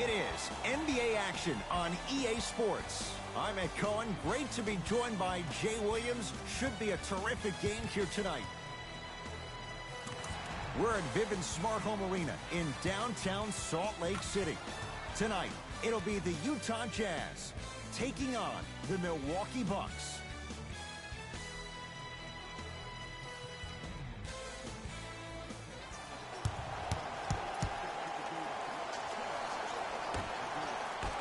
It is NBA action on EA Sports. I'm Ed Cohen. Great to be joined by Jay Williams. Should be a terrific game here tonight. We're at Vivint Smart Home Arena in downtown Salt Lake City. Tonight, it'll be the Utah Jazz taking on the Milwaukee Bucks.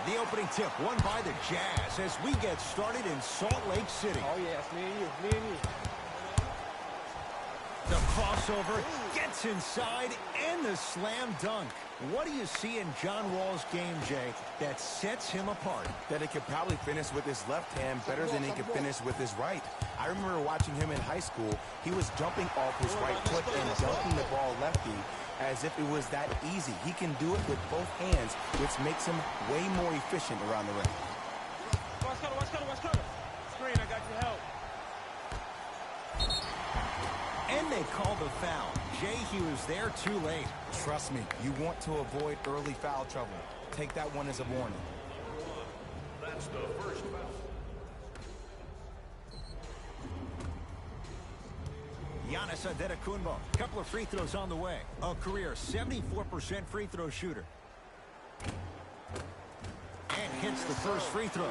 The opening tip won by the Jazz as we get started in Salt Lake City. Oh, yeah, it's me and you. The crossover gets inside and the slam dunk. What do you see in John Wall's game, Jay, that sets him apart? That he could probably finish with his left hand better than he could finish with his right. I remember watching him in high school. He was jumping off his right foot and dunking the ball lefty as if it was that easy. He can do it with both hands, which makes him way more efficient around the rim. Watch cutter. Screen, I got your help. And they call the foul. Jay, he was there too late. Trust me, you want to avoid early foul trouble. Take that one as a warning. That's the first foul. Giannis Antetokounmpo, couple of free throws on the way. A career 74% free throw shooter. And hits the first free throw.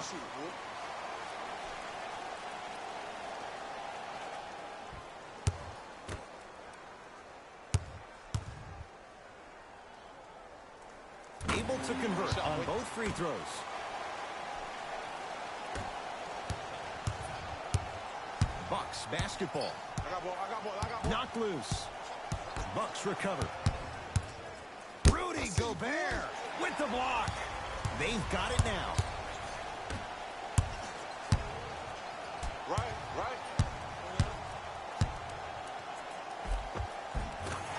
Able to convert on both free throws. Bucks basketball. I got ball. Knocked loose. Bucks recover. Rudy Gobert with the block. They've got it now. Right.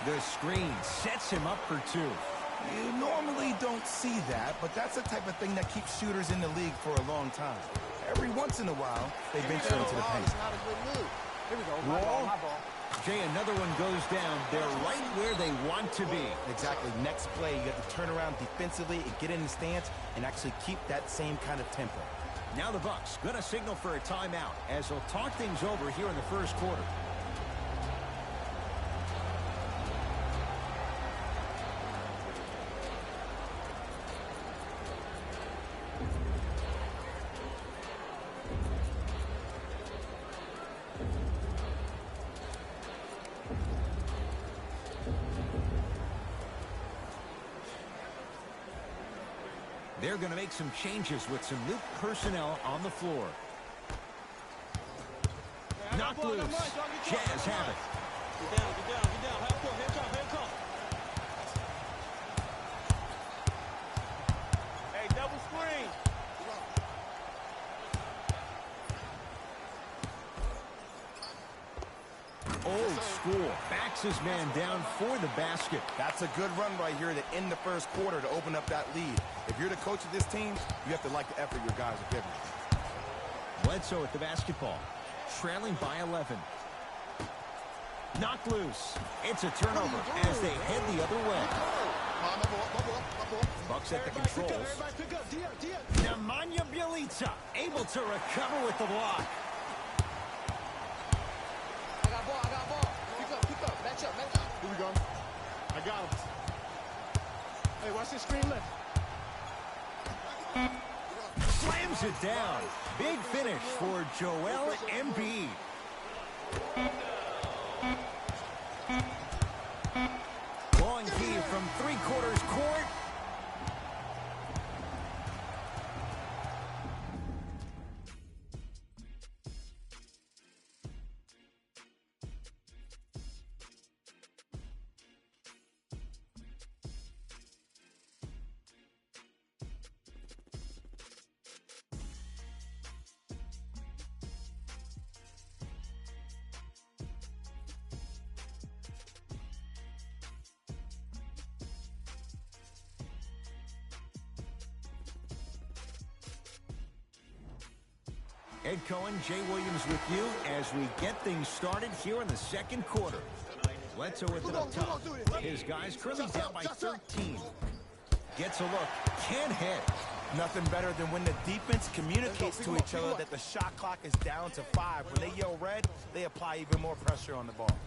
The screen sets him up for two. You normally don't see that, but that's the type of thing that keeps shooters in the league for a long time. Every once in a while, they venture into the paint. Not a good move. Here we go. My ball. Jay, another one goes down. They're right where they want to be. Exactly. Next play, you have to turn around defensively and get in the stance and actually keep that same kind of tempo. Now the Bucks gonna signal for a timeout as they'll talk things over here in the first quarter. They're going to make some changes with some new personnel on the floor. Knocked loose. Jazz have it. Get down. Hand come. Hey, double screen. Old school. Backs his man down for the basket. That's a good run right here to end the first quarter to open up that lead. If you're the coach of this team, you have to like the effort your guys are giving. Bledsoe at the basketball. Trailing by 11. Knocked loose. It's a turnover as they head the other way. Bucks at the controls. Nemanja Bjelica able to recover with the block. I got ball. Pick up. Match up. Here we go. I got him. Hey, watch this screen left. Slams it down. Big finish for Joel Embiid. Long key from three-quarters court. Ed Cohen, Jay Williams with you as we get things started here in the second quarter. Bledsoe with it up top. His guys currently down by 13. Gets a look. Can't hit. Nothing better than when the defense communicates to each other that the shot clock is down to 5. When they yell red, they apply even more pressure on the ball.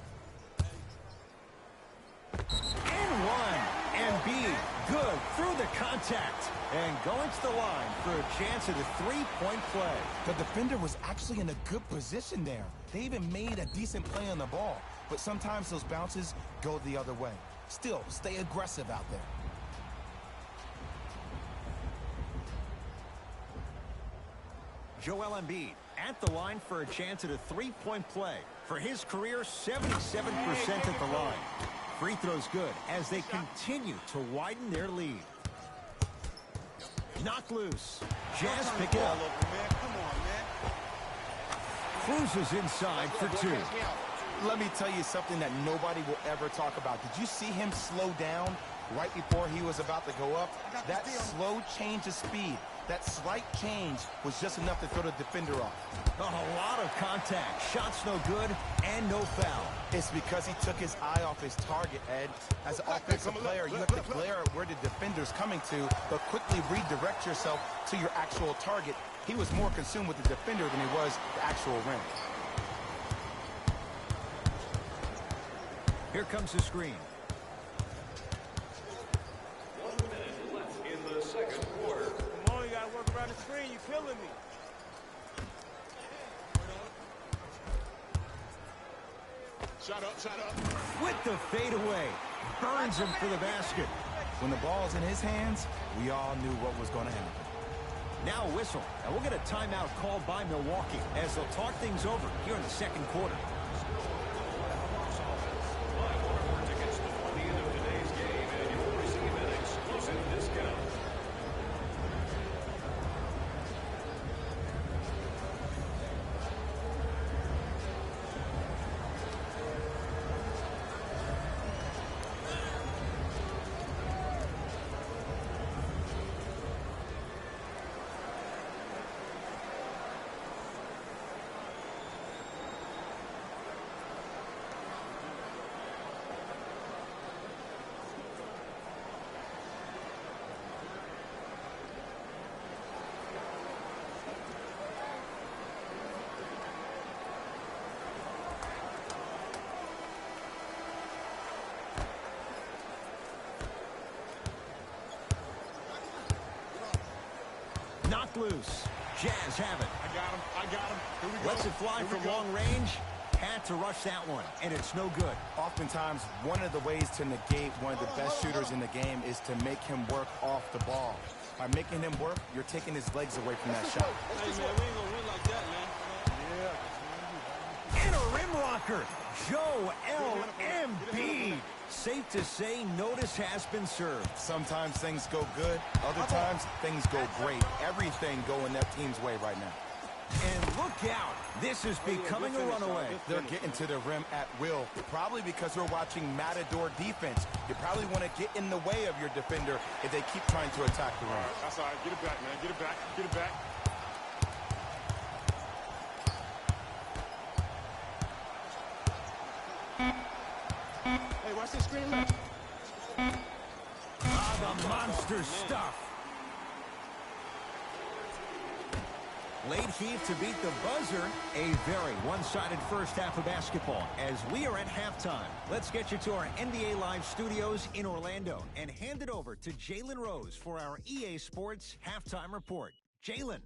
And one. Embiid, good through the contact. And going to the line for a chance at a three-point play. The defender was actually in a good position there. They even made a decent play on the ball. But sometimes those bounces go the other way. Still, stay aggressive out there. Joel Embiid at the line for a chance at a three-point play. For his career, 77% at the line. Free throws good as they continue to widen their lead. Knocked loose. Jazz pick it up. Cruises inside for two. Let me tell you something that nobody will ever talk about. Did you see him slow down right before he was about to go up? That slow change of speed, that slight change was just enough to throw the defender off. A lot of contact. Shots no good and no foul. It's because he took his eye off his target, Ed. As an offensive player, you have to glare at where the defender's coming to, but quickly redirect yourself to your actual target. He was more consumed with the defender than he was the actual rim. Here comes the screen. 1 minute left in the second quarter. Come on, you gotta work around the screen. You're killing me. Shut up, shut up. With the fadeaway. Burns him for the basket. When the ball's in his hands, we all knew what was going to happen. Now a whistle, and we'll get a timeout called by Milwaukee as they'll talk things over here in the second quarter. Buy one of our tickets before the end of today's game, and you'll receive an exclusive discount. Knocked loose. Jazz have it. I got him. I got him. Here we go. Lets it fly from long range. Had to rush that one, and it's no good. Oftentimes, one of the ways to negate one of the best shooters in the game is to make him work off the ball. By making him work, you're taking his legs away from that shot. Hey, man, we ain't gonna win like that, man. Yeah. And a rim rocker. Joel Embiid. Safe to say, notice has been served. Sometimes things go good, other times things go great. Everything going that team's way right now. And look out. This is becoming a runaway. They're getting to the rim at will, probably because we're watching Matador defense. You probably want to get in the way of your defender if they keep trying to attack the rim. That's all right. Get it back, man. Get it back. Get it back. Hey, watch this screen left. The monster stuff. Late heave to beat the buzzer. A very one-sided first half of basketball as we are at halftime. Let's get you to our NBA Live studios in Orlando and hand it over to Jalen Rose for our EA Sports halftime report. Jalen.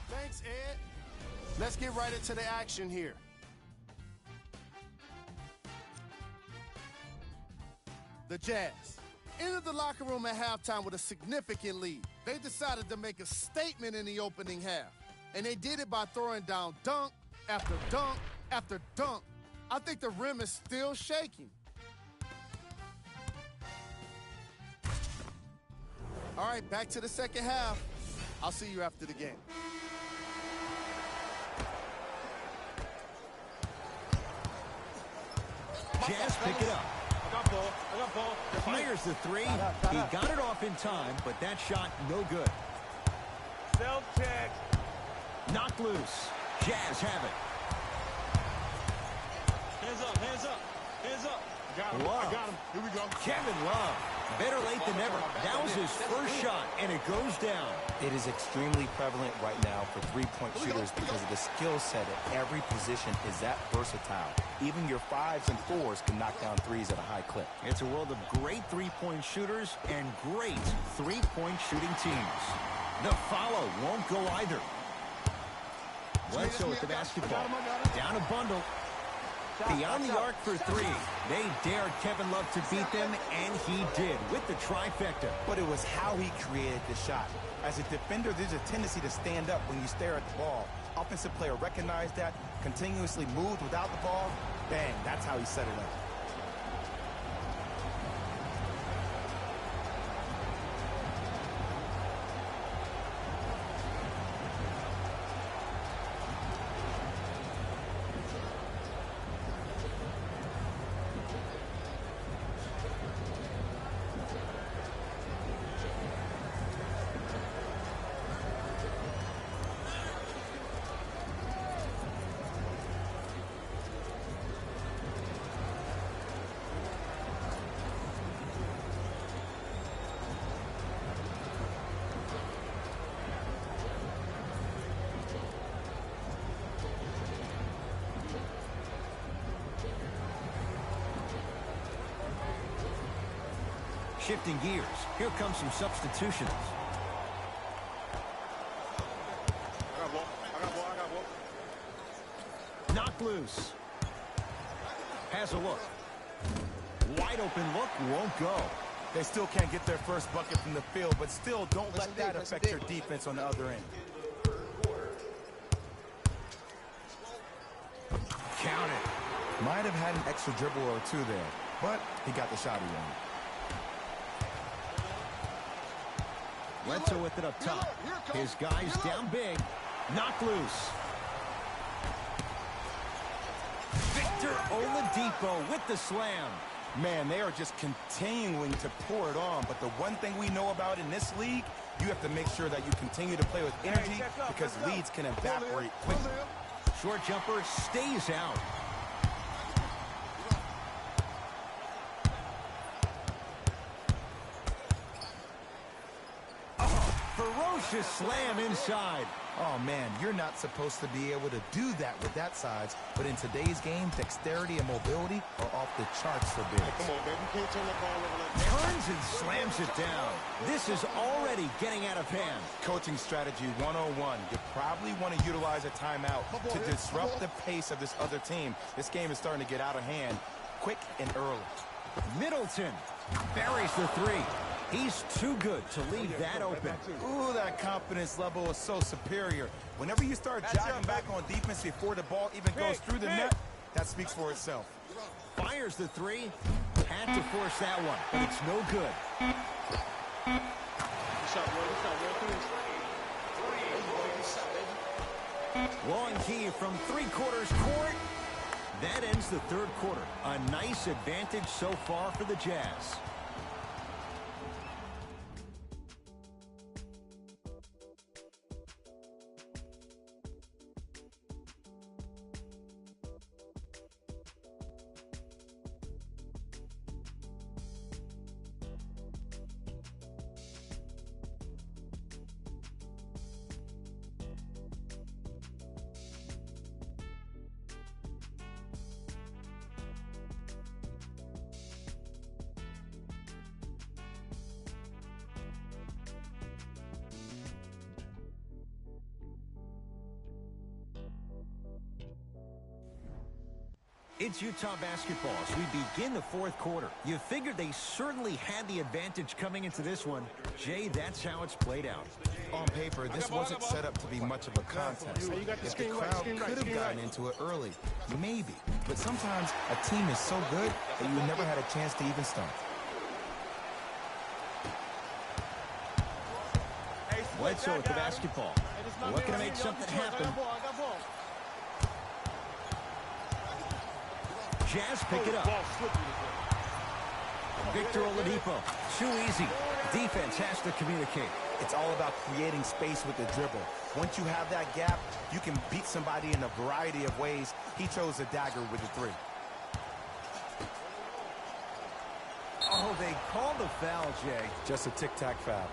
Thanks, Ed. Let's get right into the action here. The Jazz entered the locker room at halftime with a significant lead. They decided to make a statement in the opening half, and they did it by throwing down dunk after dunk after dunk. I think the rim is still shaking. All right, back to the second half. I'll see you after the game. Jazz pick it up. I got ball. Fires the three. He got it off in time, but that shot no good. Self-check. Knocked loose. Jazz have it. Hands up. Love. I got him. Here we go. Kevin Love. Better late than never. That was his first shot, and it goes down. It is extremely prevalent right now for three-point shooters because of the skill set at every position is that versatile. Even your 5s and 4s can knock down threes at a high clip. It's a world of great three-point shooters and great three-point shooting teams. The follow won't go either. Bledsoe with the basketball. Down a bundle. Beyond the arc for three. They dared Kevin Love to beat them, and he did with the trifecta. But it was how he created the shot. As a defender, there's a tendency to stand up when you stare at the ball. Offensive player recognized that, continuously moved without the ball. Bang, that's how he set it up. Shifting gears. Here comes some substitutions. I got ball. Knocked loose. Has a look. Wide open look won't go. They still can't get their first bucket from the field, but still don't let that affect your defense on the other end. Count it. Might have had an extra dribble or two there, but he got the shot he wanted. Bledsoe with it up top. His guys down big. Knocked loose. Victor Oladipo with the slam. Man, they are just continuing to pour it on, but the one thing we know about in this league, you have to make sure that you continue to play with energy because leads can evaporate quickly. Short jumper stays out. Ferocious slam inside. Oh, man, you're not supposed to be able to do that with that size, but in today's game, dexterity and mobility are off the charts for bigs. Come on, baby. You can't turn the ball over like that. Turns and slams it down. This is already getting out of hand. Coaching strategy 101. You probably want to utilize a timeout to disrupt the pace of this other team. This game is starting to get out of hand quick and early. Middleton buries the three. He's too good to leave that open. Ooh, that confidence level is so superior. Whenever you start jogging back on defense before the ball even goes through the net, that speaks for itself. Fires the three. Had to force that one, but it's no good. Long key from three-quarters court. That ends the third quarter. A nice advantage so far for the Jazz. It's Utah basketball as we begin the fourth quarter. You figured they certainly had the advantage coming into this one. Jay, that's how it's played out. On paper, this wasn't set up to be much of a contest. If the crowd could have gotten into it early, maybe. But sometimes a team is so good that you never had a chance to even start. Bledsoe with the basketball. Looking to make something happen. Jazz pick it up. Victor Oladipo. Too easy. Defense has to communicate. It's all about creating space with the dribble. Once you have that gap, you can beat somebody in a variety of ways. He chose a dagger with the three. Oh, they called the foul, Jay. Just a tic-tac foul.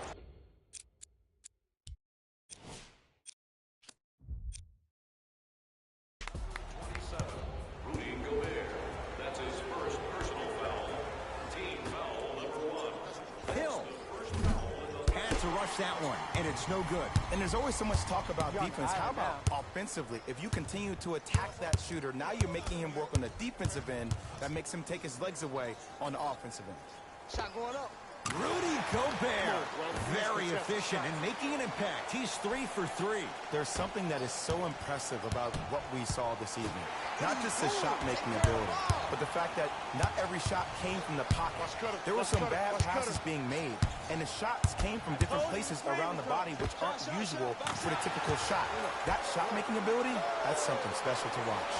That one, and it's no good. And there's always so much talk about defense. How about offensively? If you continue to attack that shooter, now you're making him work on the defensive end. That makes him take his legs away on the offensive end. Shot going up. Rudy Gobert, very efficient and making an impact. He's 3 for 3. There's something that is so impressive about what we saw this evening. Not just his shot-making ability, but the fact that not every shot came from the pocket. There were some bad passes being made, and the shots came from different places around the body, which aren't usual for the typical shot. That shot-making ability, that's something special to watch.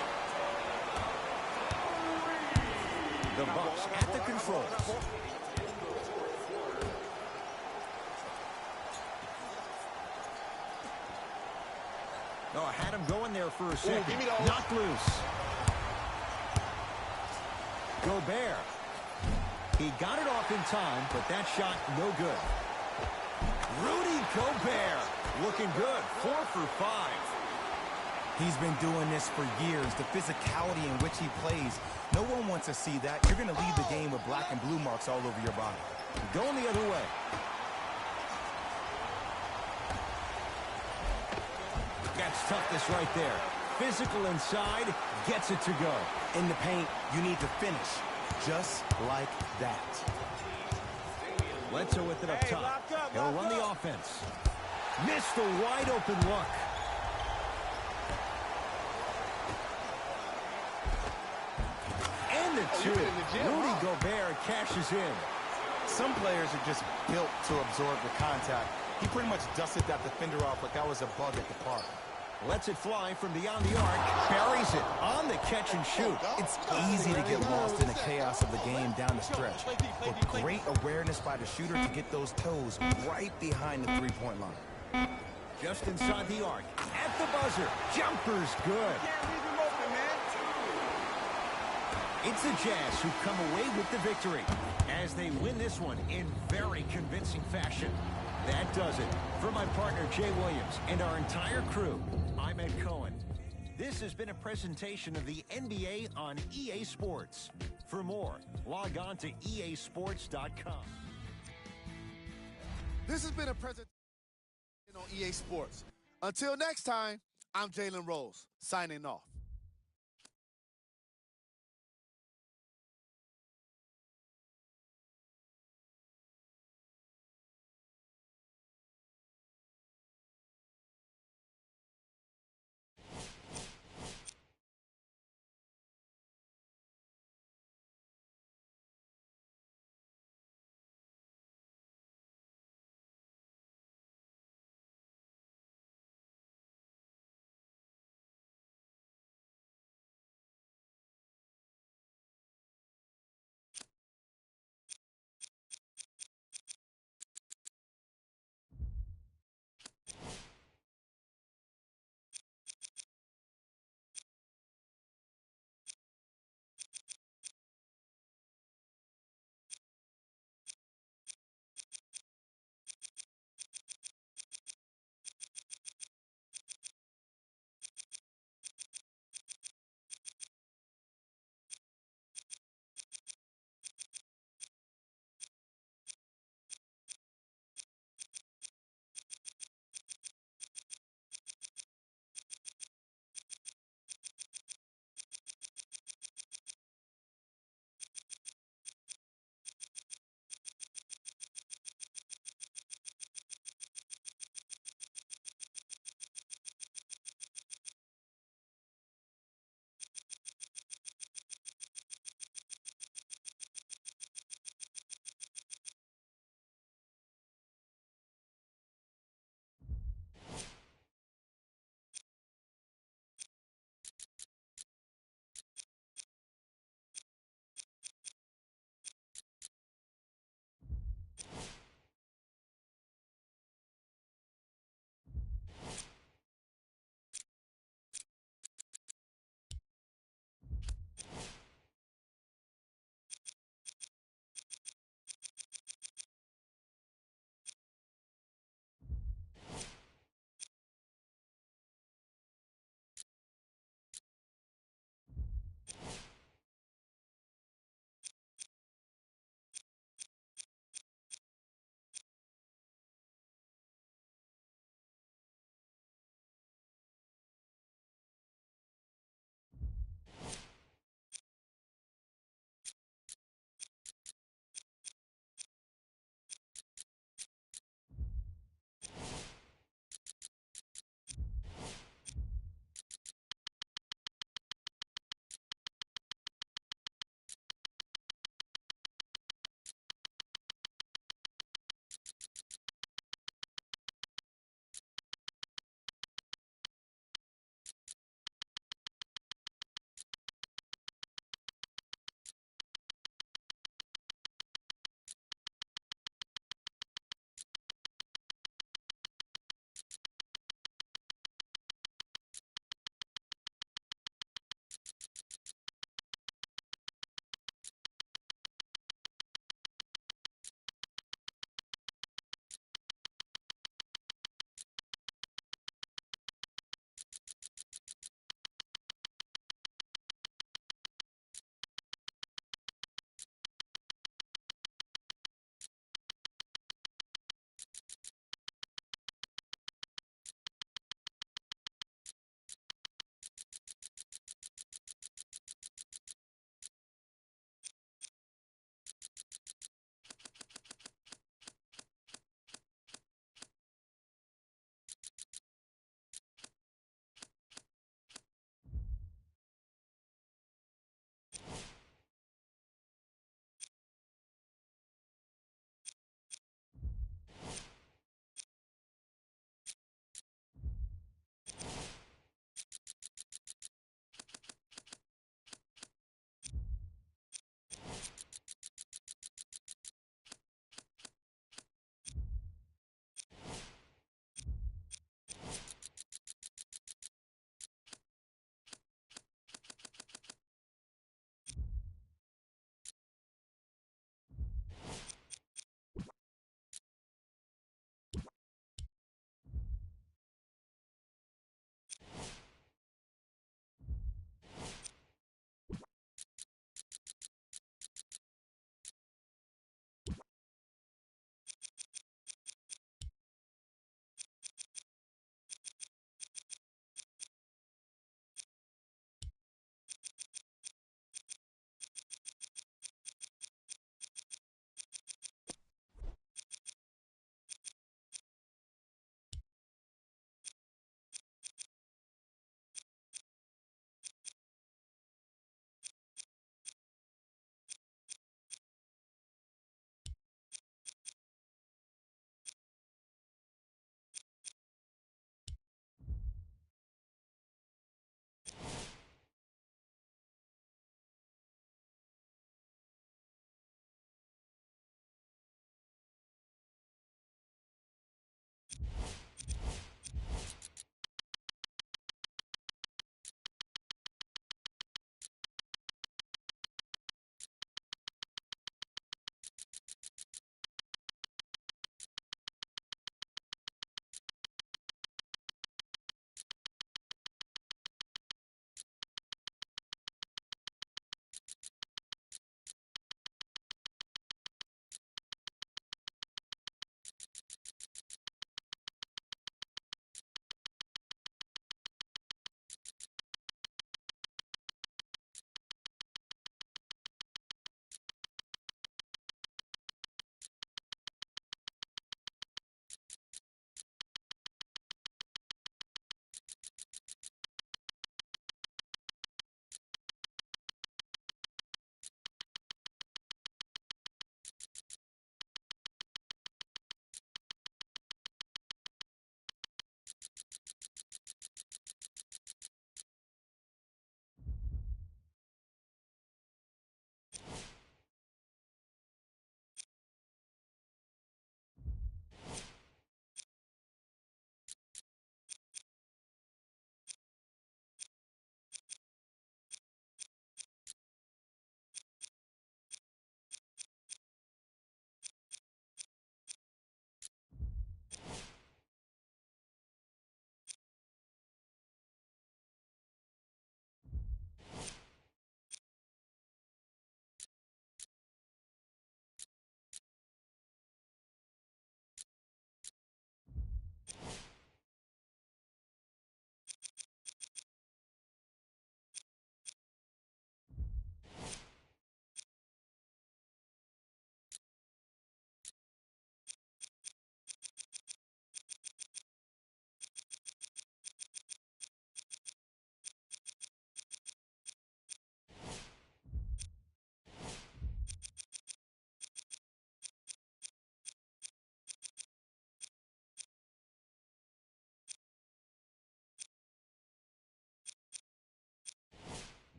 The Bucks at the controls. Oh, I had him going there for a second. Knocked loose. Gobert. He got it off in time, but that shot no good. Rudy Gobert looking good. 4 for 5. He's been doing this for years. The physicality in which he plays. No one wants to see that. You're going to leave the game with black and blue marks all over your body. Going the other way. That's toughness right there. Physical inside, gets it to go. In the paint, you need to finish. Just like that. Bledsoe with it up top. He'll run the offense. Missed a wide open look. And the two. Rudy Gobert cashes in. Some players are just built to absorb the contact. He pretty much dusted that defender off like that was a bug at the park. Lets it fly from beyond the arc. Buries it on the catch and shoot. It's easy to get lost in the chaos of the game down the stretch. But great awareness by the shooter to get those toes right behind the three-point line. Just inside the arc. At the buzzer. Jumper's good. It's the Jazz who come away with the victory as they win this one in very convincing fashion. That does it. For my partner, Jay Williams, and our entire crew, I'm Ed Cohen. This has been a presentation of the NBA on EA Sports. For more, log on to easports.com. This has been a presentation on EA Sports. Until next time, I'm Jalen Rose, signing off.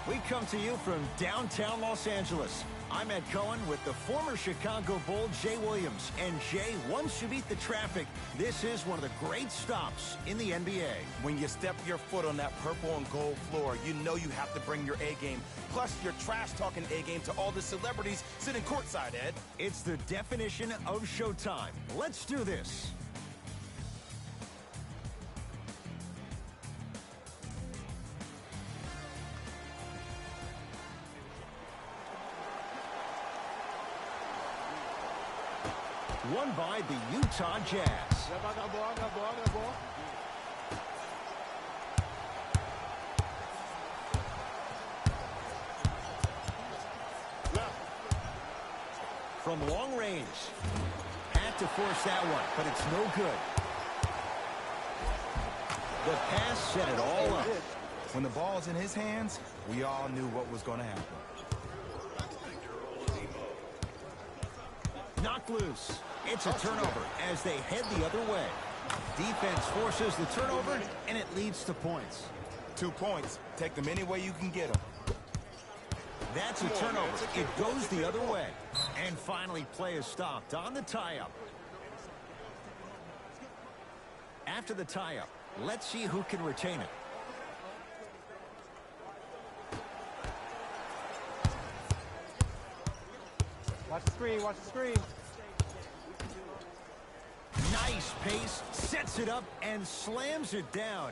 We come to you from downtown Los Angeles. I'm Ed Cohen with the former Chicago Bull, Jay Williams. And Jay, once you beat the traffic, this is one of the great stops in the NBA. When you step your foot on that purple and gold floor, you know you have to bring your A game. Plus your trash-talking A game to all the celebrities sitting courtside, Ed. It's the definition of showtime. Let's do this. Won by the Utah Jazz. I got ball. Left. From long range. Had to force that one, but it's no good. The pass set it all up. When the ball's in his hands, we all knew what was going to happen. Knocked loose. It's a turnover as they head the other way. Defense forces the turnover, and it leads to points. 2 points. Take them any way you can get them. That's a turnover. It goes the other way. And finally, play is stopped on the tie-up. After the tie-up, let's see who can retain it. Watch the screen, watch the screen. Nice pace, sets it up, and slams it down.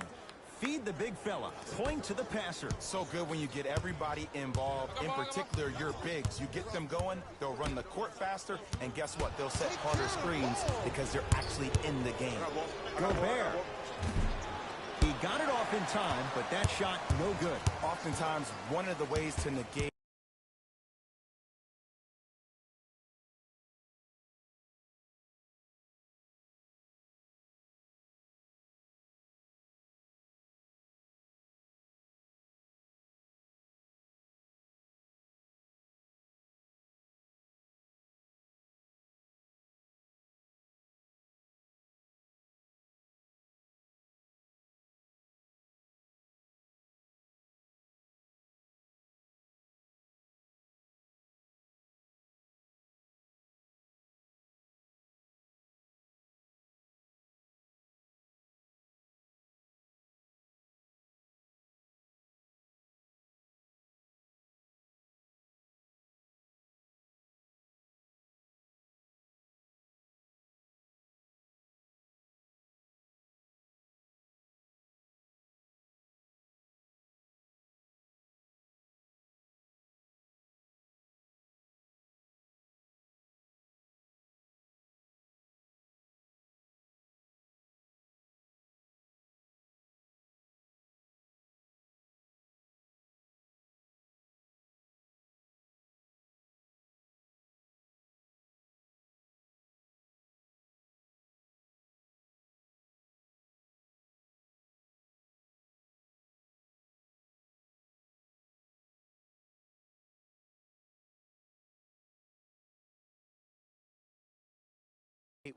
Feed the big fella. Point to the passer. So good when you get everybody involved, in particular your bigs. You get them going, they'll run the court faster, and guess what? They'll set harder screens because they're actually in the game. Gobert. He got it off in time, but that shot no good. Oftentimes, one of the ways to negate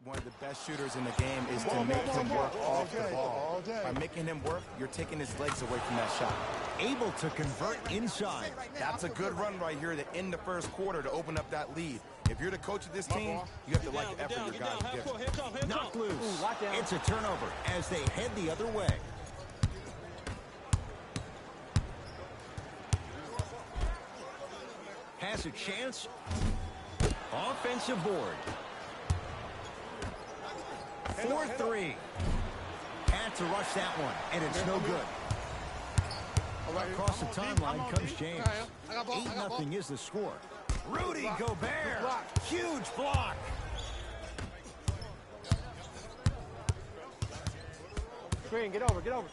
one of the best shooters in the game is to make him work off the ball. By making him work, you're taking his legs away from that shot. Able to convert inside. That's a good run right here to end the first quarter to open up that lead. If you're the coach of this team, you have to like the effort your guys give. Knocked loose. It's a turnover as they head the other way. Has a chance. Offensive board. 4-3. Had to rush that one, and it's no good. Across the timeline comes James. 8-0 is the score. Rudy Gobert. Huge block. Screen, get over, get over.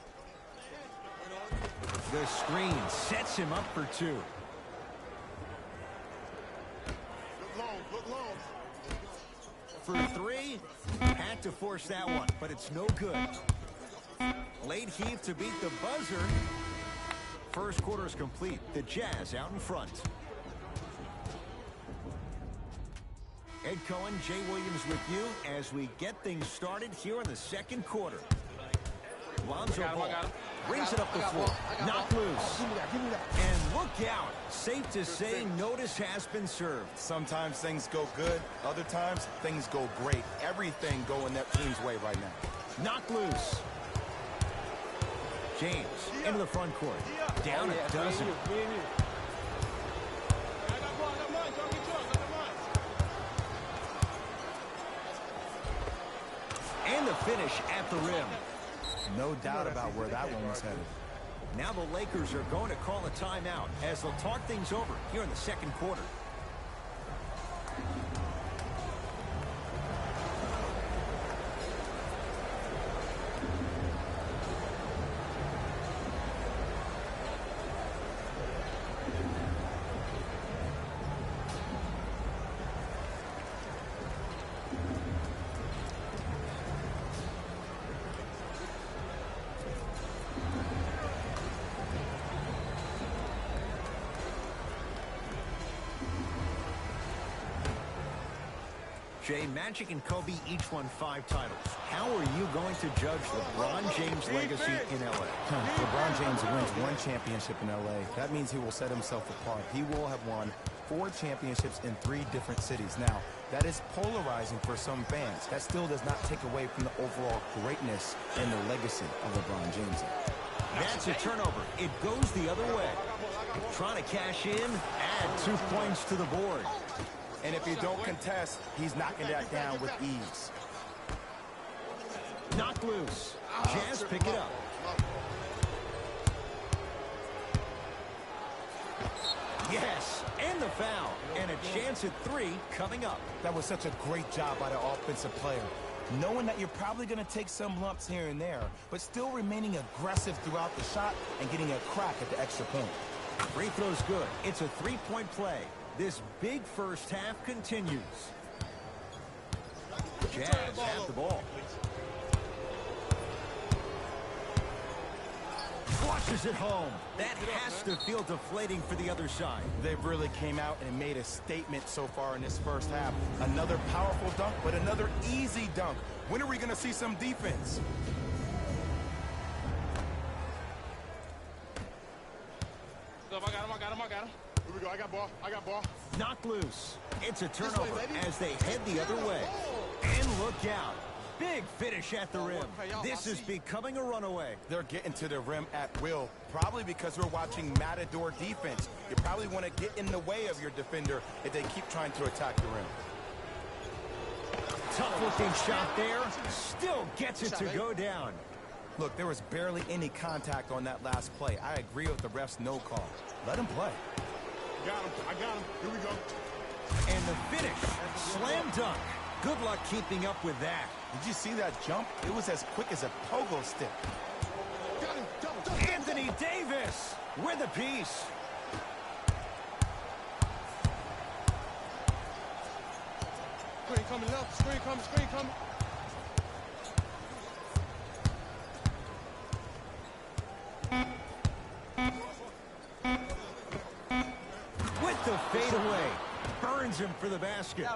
The screen sets him up for two. For three, had to force that one, but it's no good. Late heave to beat the buzzer. First quarter is complete. The Jazz out in front. Ed Cohen, Jay Williams with you as we get things started here in the second quarter. Lonzo I Ball got him. brings it up the floor. Knocked loose. Give me that. And look out. Safe to say, notice has been served. Sometimes things go good. Other times, things go great. Everything going that team's way right now. Knocked loose. James into the front court. Down a dozen. Me and you. I got ball, I got mine. Don't get yours. I got mine. And the finish at the rim. No doubt about where that one was headed. Now the Lakers are going to call a timeout as they'll talk things over here in the second quarter. Jay, Magic and Kobe each won 5 titles. How are you going to judge LeBron James' legacy in L.A.? LeBron James wins 1 championship in L.A. That means he will set himself apart. He will have won 4 championships in 3 different cities. Now, that is polarizing for some fans. That still does not take away from the overall greatness and the legacy of LeBron James. That's a turnover. It goes the other way. Trying to cash in, add 2 points to the board. And if you don't contest, he's knocking that down with ease. Knocked loose. Jazz pick it up. Yes, and the foul. And a chance at 3 coming up. That was such a great job by the offensive player. Knowing that you're probably going to take some lumps here and there, but still remaining aggressive throughout the shot and getting a crack at the extra point. Free throw's good. It's a 3-point play. This big first half continues. Jazz have the ball. Flushes it home. That has to feel deflating for the other side. They really came out and made a statement so far in this first half. Another powerful dunk, but another easy dunk. When are we going to see some defense? I got him. Here we go. I got ball. Knocked loose. It's a turnover as they head the other way. And look out. Big finish at the rim. This is becoming a runaway. They're getting to the rim at will, probably because we're watching Matador defense. You probably want to get in the way of your defender if they keep trying to attack the rim. Tough-looking shot there. Still gets it to go down. Look, there was barely any contact on that last play. I agree with the ref's no call. Let him play. Got him. I got him. Here we go. And the finish. Slam dunk. Good luck keeping up with that. Did you see that jump? It was as quick as a pogo stick. Got him. Double. Anthony Davis with a piece. Screen coming left. Screen coming. With the fadeaway. Burns him for the basket.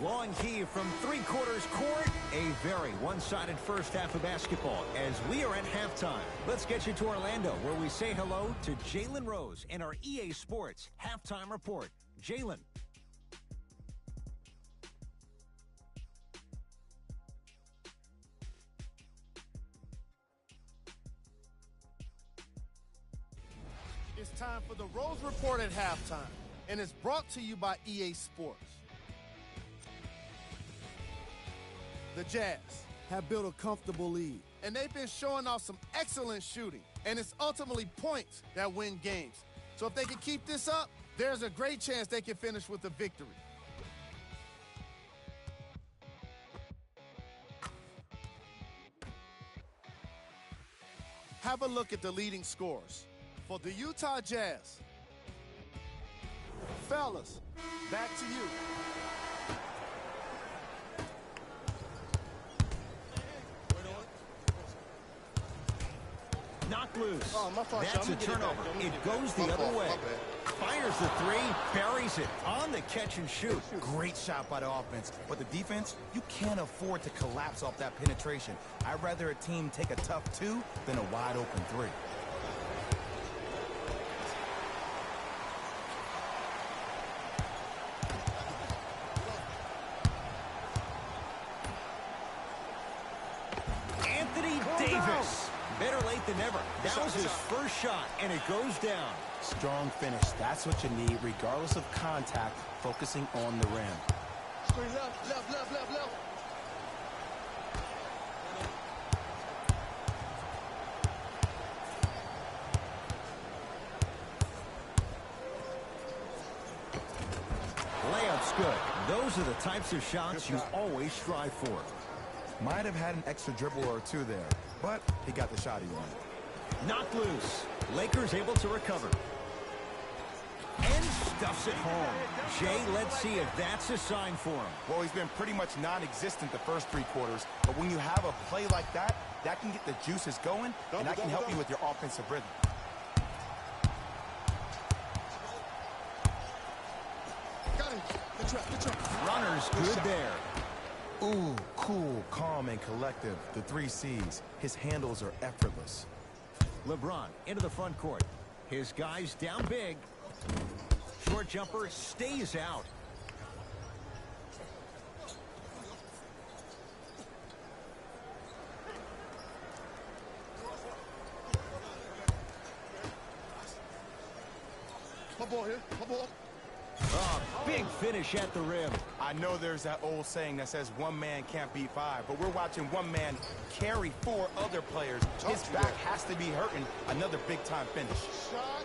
Long key from 3/4 court. A very one-sided first half of basketball as we are at halftime. Let's get you to Orlando where we say hello to Jalen Rose and our EA Sports halftime report. Jalen. It's time for the Rose Report at halftime, and it's brought to you by EA Sports. The Jazz have built a comfortable lead, and they've been showing off some excellent shooting, and it's ultimately points that win games. So if they can keep this up, there's a great chance they can finish with a victory. Have a look at the leading scorers. For the Utah Jazz, fellas, back to you. Knocked loose. Oh, my fault, That's a Sean. turnover. It goes the other way. Fires the three, buries it on the catch and shoot. Great shot by the offense. But the defense, you can't afford to collapse off that penetration. I'd rather a team take a tough 2 than a wide open 3. Anthony Davis. Better late than never. That was his first shot, and it goes down. Strong finish. That's what you need, regardless of contact, focusing on the rim. Screen left, left, left, left, left. Layup's good. Those are the types of shots you always strive for. Might have had an extra dribble or 2 there, but he got the shot he wanted. Knocked loose. Lakers able to recover. And stuffs it home. Jay, let's see if that's a sign for him. Well, he's been pretty much non-existent the first 3 quarters, but when you have a play like that, that can get the juices going, and that can help you with your offensive rhythm. Got him. Good trap, good trap. Runners good there. Ooh, cool, calm, and collective. The 3 C's. His handles are effortless. LeBron into the front court. His guys down big. Short jumper stays out. My ball here, my ball. Big finish at the rim. I know there's that old saying that says 1 man can't beat 5, but we're watching 1 man carry 4 other players. His back has to be hurting. Another big-time finish. Shot.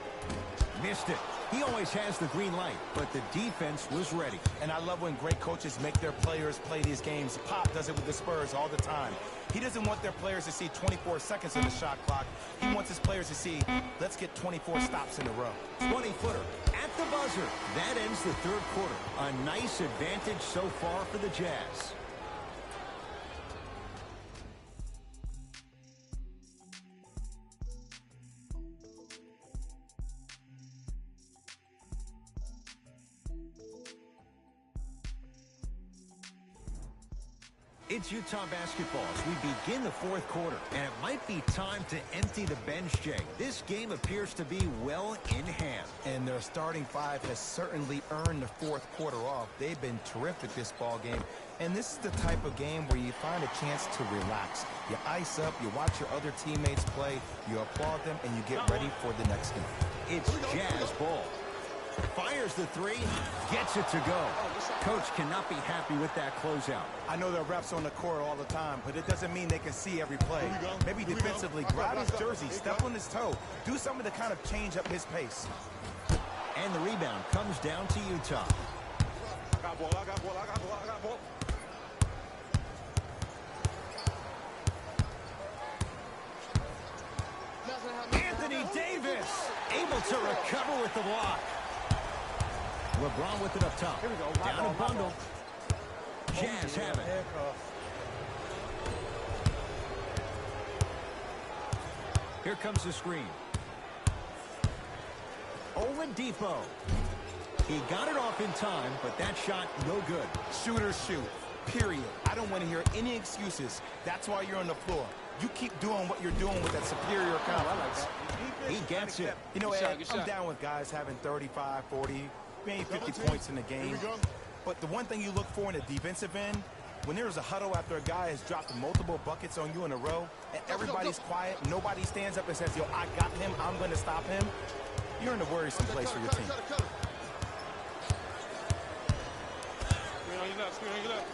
Missed it. He always has the green light, but the defense was ready. And I love when great coaches make their players play these games. Pop does it with the Spurs all the time. He doesn't want their players to see 24 seconds on the shot clock. He wants his players to see, let's get 24 stops in a row. 20-footer at the buzzer. That ends the third quarter. A nice advantage so far for the Jazz. It's Utah basketball as we begin the fourth quarter, and it might be time to empty the bench, Jay. This game appears to be well in hand. And their starting 5 has certainly earned the fourth quarter off. They've been terrific this ball game. And this is the type of game where you find a chance to relax. You ice up, you watch your other teammates play, you applaud them, and you get ready for the next game. It's Jazz ball. Fires the 3, gets it to go. Coach cannot be happy with that closeout. I know there are refs on the court all the time, but it doesn't mean they can see every play. Maybe defensively, grab his jersey, step on his toe, do something to kind of change up his pace. And the rebound comes down to Utah. I got ball, I got ball, I got ball, I got ball. Anthony Davis able to recover with the block. LeBron with it up top. Here we go. Down a bundle. Jazz have it. Here comes the screen. Oladipo. He got it off in time, but that shot no good. Shooters shoot, period. I don't want to hear any excuses. That's why you're on the floor. You keep doing what you're doing with that superior confidence. He gets it. You know, Good shot, Ed, good I'm shot. down with guys having 35, 40, maybe 50 points in the game. Here we go. But the one thing you look for in the defensive end, when there's a huddle after a guy has dropped multiple buckets on you in a row, and everybody's quiet, nobody stands up and says, yo, I got him, I'm going to stop him, you're in a worrisome place for your team. Screen on your left, screen on your left.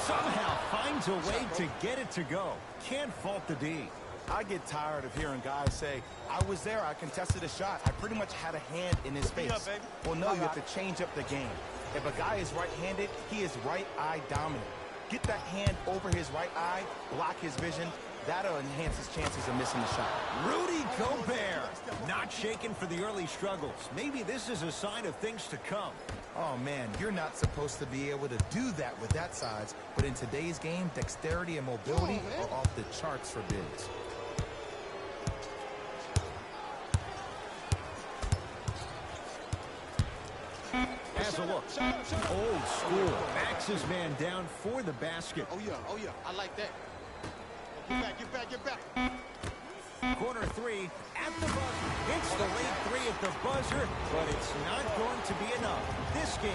Somehow finds a way to get it to go. Can't fault the D. I get tired of hearing guys say, I was there, I contested a shot, I pretty much had a hand in his face. up, baby. Well, no, you have to change up the game. If a guy is right-handed, he is right eye dominant. Get that hand over his right eye, block his vision. That'll enhance his chances of missing the shot. Rudy Gobert not shaken for the early struggles. Maybe this is a sign of things to come. Oh, man, you're not supposed to be able to do that with that size. But in today's game, dexterity and mobility are off the charts for bigs. has a look. Old school. Backs his man down for the basket. Oh, yeah. I like that. Get back. Corner three at the buzzer. Hits the late three at the buzzer, but it's not going to be enough. This game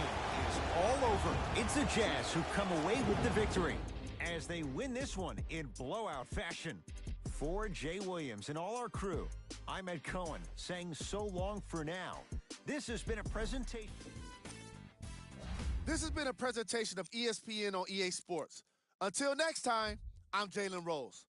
is all over. It's the Jazz who come away with the victory as they win this one in blowout fashion. For Jay Williams and all our crew, I'm Ed Cohen saying so long for now. This has been a presentation. This has been a presentation of ESPN on EA Sports. Until next time, I'm Jalen Rose.